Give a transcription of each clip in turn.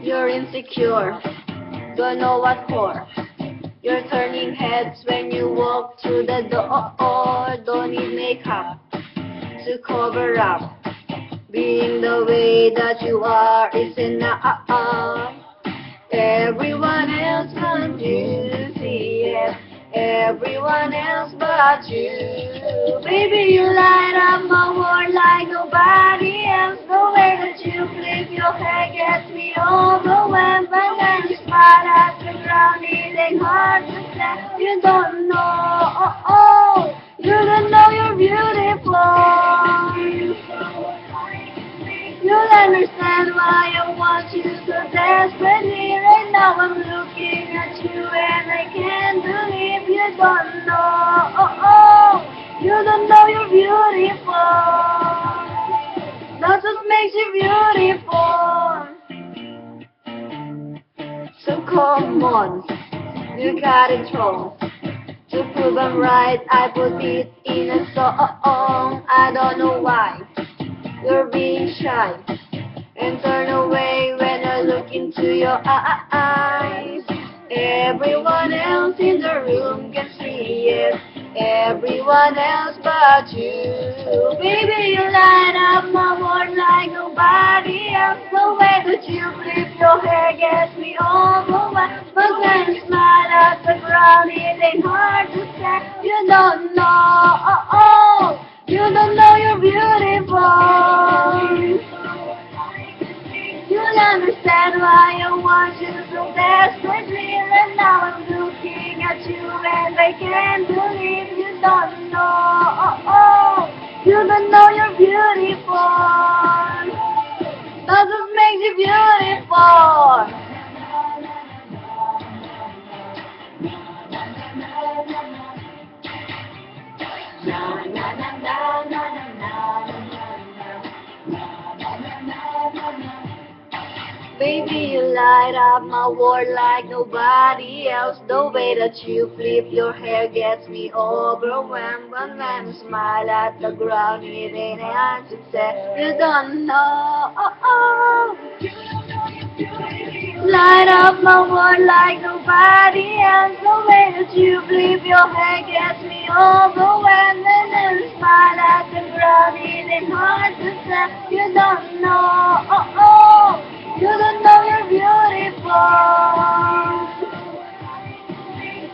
You're insecure, don't know what for. You're turning heads when you walk through the door. Don't need makeup to cover up. Being the way that you are is enough. Everyone else can see it. Everyone else but you. Baby, you light up my world like nobody else. The way that you flip your hair gets me overwhelmed. But when you smile at the ground, it ain't hard to say. You don't know, you don't know you're beautiful. You'll understand why I want you so desperately. Right now I'm looking at you and I can't believe you don't know. You don't know you're beautiful. That's what makes you beautiful. So come on, you got it wrong. To prove I'm right, I put it in a song. I don't know why you're being shy and turn away when I look into your eyes. Everyone else in the room can see it, everyone else but you. Baby, you light up my world like nobody else. The way that you flip your hair gets me overwhelmed. But when you smile at the ground, it ain't hard to say. You don't know, you don't know you're beautiful. You'll understand why I want you so desperately. And now I'm looking at you and I can't believe you don't know. You don't know you're beautiful. That's what makes you beautiful. Baby, you light up my world like nobody else. The way that you flip your hair gets me overwhelmed. But when you smile at the ground, it ain't hard to say. You don't know. Light up my world like nobody else. The way that you flip your hair gets me overwhelmed. And then you smile at the ground, it ain't hard to say. You don't know. You don't know you're beautiful.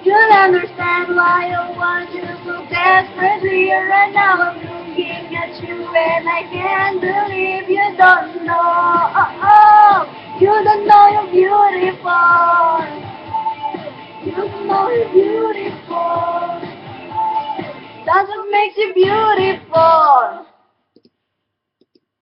You'll understand why I want you so desperately. Right now I'm looking at you and I can't believe you don't know. You don't know you're beautiful. You don't know you're beautiful. That's what makes you beautiful.